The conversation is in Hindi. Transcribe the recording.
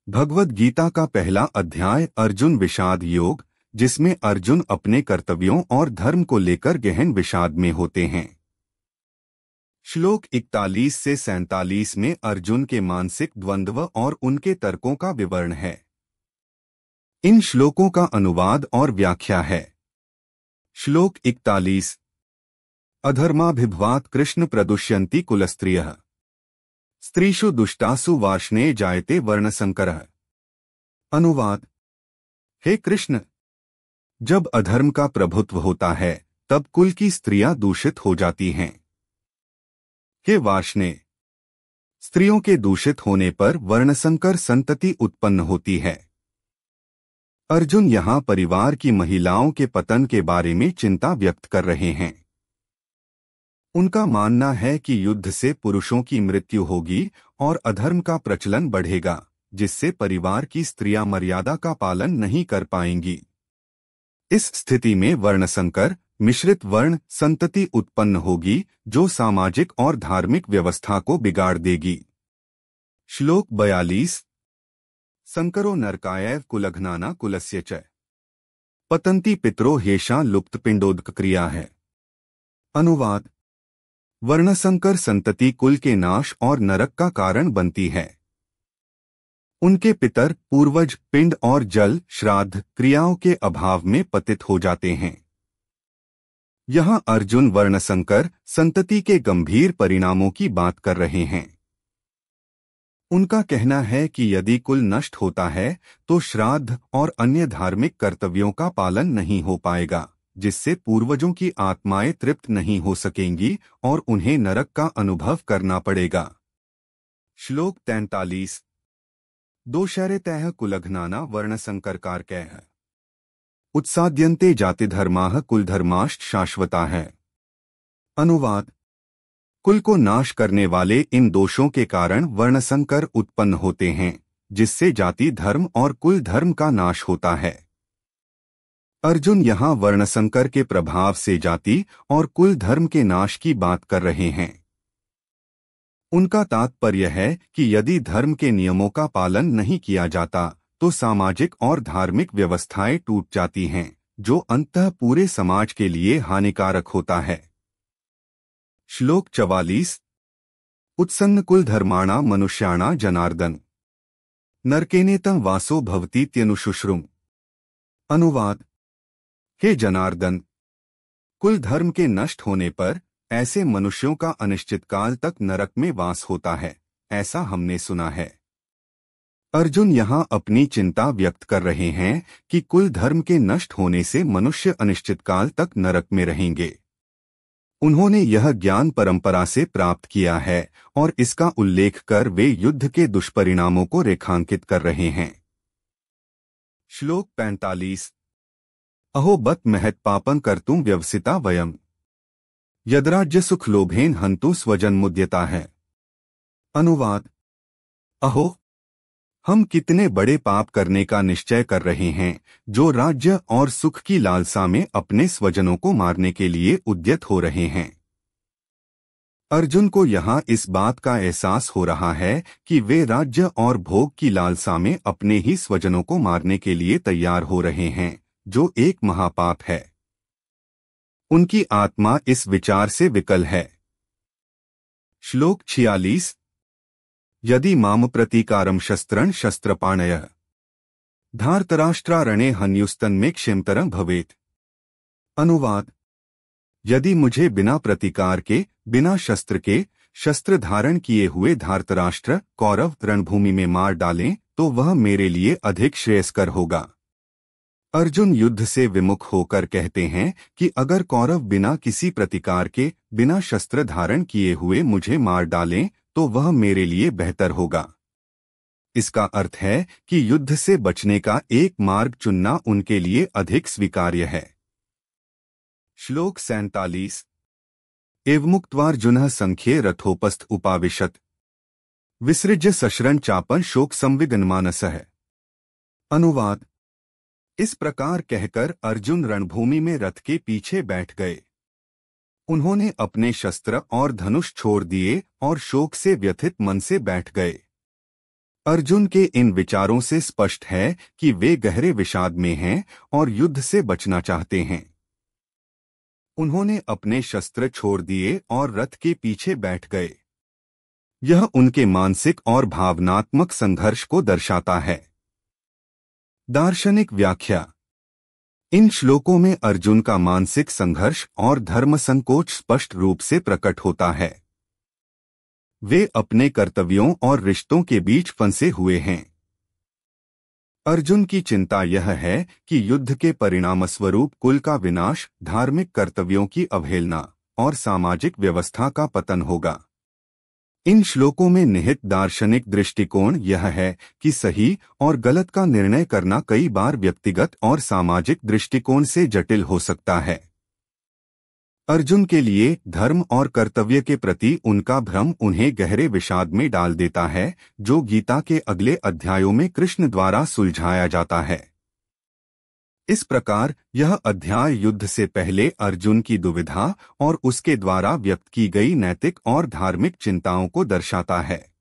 भगवद गीता का पहला अध्याय अर्जुन विषाद योग, जिसमें अर्जुन अपने कर्तव्यों और धर्म को लेकर गहन विषाद में होते हैं। श्लोक 41 से 47 में अर्जुन के मानसिक द्वंद्व और उनके तर्कों का विवरण है। इन श्लोकों का अनुवाद और व्याख्या है। श्लोक 41। अधर्माभिभवात् कृष्ण प्रदुष्यन्ति कुलस्त्रियः स्त्रीषु दुष्टासु वार्ष्णे जायते वर्णसंकरः। अनुवाद। हे कृष्ण, जब अधर्म का प्रभुत्व होता है तब कुल की स्त्रियां दूषित हो जाती हैं। हे वार्ष्णे, स्त्रियों के दूषित होने पर वर्णसंकर संतति उत्पन्न होती है। अर्जुन यहाँ परिवार की महिलाओं के पतन के बारे में चिंता व्यक्त कर रहे हैं। उनका मानना है कि युद्ध से पुरुषों की मृत्यु होगी और अधर्म का प्रचलन बढ़ेगा, जिससे परिवार की स्त्रियां मर्यादा का पालन नहीं कर पाएंगी। इस स्थिति में वर्णसंकर मिश्रित वर्ण संतति उत्पन्न होगी, जो सामाजिक और धार्मिक व्यवस्था को बिगाड़ देगी। श्लोक 42। संकरो नरकायैव कुलघ्नाना कुलस्य च पतन्ति पितरो हेषा लुप्त पिंडोदक क्रिया है। अनुवाद। वर्णसंकर संतति कुल के नाश और नरक का कारण बनती है। उनके पितर पूर्वज पिंड और जल श्राद्ध क्रियाओं के अभाव में पतित हो जाते हैं। यहाँ अर्जुन वर्णसंकर संतति के गंभीर परिणामों की बात कर रहे हैं। उनका कहना है कि यदि कुल नष्ट होता है तो श्राद्ध और अन्य धार्मिक कर्तव्यों का पालन नहीं हो पाएगा, जिससे पूर्वजों की आत्माएं तृप्त नहीं हो सकेंगी और उन्हें नरक का अनुभव करना पड़ेगा। श्लोक 43। दोषैरेतैः कुलघ्नाना वर्णसंकरकारकैः उत्साद्यन्ते जातिधर्माः कुलधर्माश्च शाश्वता है। अनुवाद। कुल को नाश करने वाले इन दोषों के कारण वर्णसंकर उत्पन्न होते हैं, जिससे जाति धर्म और कुल धर्म का नाश होता है। अर्जुन यहाँ वर्णसंकर के प्रभाव से जाति और कुल धर्म के नाश की बात कर रहे हैं। उनका तात्पर्य है कि यदि धर्म के नियमों का पालन नहीं किया जाता तो सामाजिक और धार्मिक व्यवस्थाएं टूट जाती हैं, जो अंततः पूरे समाज के लिए हानिकारक होता है। श्लोक 44। उत्सन्न कुल धर्माणा मनुष्याणा जनार्दन नरकेनेतं वासो भवतीत्यनुशुश्रुम। अनुवाद। हे जनार्दन, कुल धर्म के नष्ट होने पर ऐसे मनुष्यों का अनिश्चित काल तक नरक में वास होता है, ऐसा हमने सुना है। अर्जुन यहाँ अपनी चिंता व्यक्त कर रहे हैं कि कुल धर्म के नष्ट होने से मनुष्य अनिश्चित काल तक नरक में रहेंगे। उन्होंने यह ज्ञान परंपरा से प्राप्त किया है और इसका उल्लेख कर वे युद्ध के दुष्परिणामों को रेखांकित कर रहे हैं। श्लोक 45। अहो बत महत् पापं कर्तुं व्यवसिता वयम् यद्राज्य सुख लोभेन हन्तु स्वजन्मुद्यता है। अनुवाद। अहो, हम कितने बड़े पाप करने का निश्चय कर रहे हैं, जो राज्य और सुख की लालसा में अपने स्वजनों को मारने के लिए उद्यत हो रहे हैं। अर्जुन को यहाँ इस बात का एहसास हो रहा है कि वे राज्य और भोग की लालसा में अपने ही स्वजनों को मारने के लिए तैयार हो रहे हैं, जो एक महापाप है। उनकी आत्मा इस विचार से विकल है। श्लोक 46। यदि माम प्रतीकारम शस्त्रं शस्त्रपाणयः धार्तराष्ट्रारणे हन्युस्तन्मे क्षिमतरं भवेत्। अनुवाद। यदि मुझे बिना प्रतिकार के, बिना शस्त्र के, शस्त्र धारण किए हुए धार्तराष्ट्र कौरव रणभूमि में मार डालें तो वह मेरे लिए अधिक श्रेयस्कर होगा। अर्जुन युद्ध से विमुख होकर कहते हैं कि अगर कौरव बिना किसी प्रतिकार के, बिना शस्त्र धारण किए हुए मुझे मार डालें तो वह मेरे लिए बेहतर होगा। इसका अर्थ है कि युद्ध से बचने का एक मार्ग चुनना उनके लिए अधिक स्वीकार्य है। श्लोक 47। एवमुक्त्वार्जुनः संख्ये रथोपस्थ उपाविशत् विसृज्य सशरं चापं शोक संविघ्नमानसः। अनुवाद। इस प्रकार कहकर अर्जुन रणभूमि में रथ के पीछे बैठ गए। उन्होंने अपने शस्त्र और धनुष छोड़ दिए और शोक से व्यथित मन से बैठ गए। अर्जुन के इन विचारों से स्पष्ट है कि वे गहरे विषाद में हैं और युद्ध से बचना चाहते हैं। उन्होंने अपने शस्त्र छोड़ दिए और रथ के पीछे बैठ गए। यह उनके मानसिक और भावनात्मक संघर्ष को दर्शाता है। दार्शनिक व्याख्या। इन श्लोकों में अर्जुन का मानसिक संघर्ष और धर्म संकोच स्पष्ट रूप से प्रकट होता है। वे अपने कर्तव्यों और रिश्तों के बीच फंसे हुए हैं। अर्जुन की चिंता यह है कि युद्ध के परिणामस्वरूप कुल का विनाश, धार्मिक कर्तव्यों की अवहेलना और सामाजिक व्यवस्था का पतन होगा। इन श्लोकों में निहित दार्शनिक दृष्टिकोण यह है कि सही और गलत का निर्णय करना कई बार व्यक्तिगत और सामाजिक दृष्टिकोण से जटिल हो सकता है। अर्जुन के लिए धर्म और कर्तव्य के प्रति उनका भ्रम उन्हें गहरे विषाद में डाल देता है, जो गीता के अगले अध्यायों में कृष्ण द्वारा सुलझाया जाता है। इस प्रकार यह अध्याय युद्ध से पहले अर्जुन की दुविधा और उसके द्वारा व्यक्त की गई नैतिक और धार्मिक चिंताओं को दर्शाता है।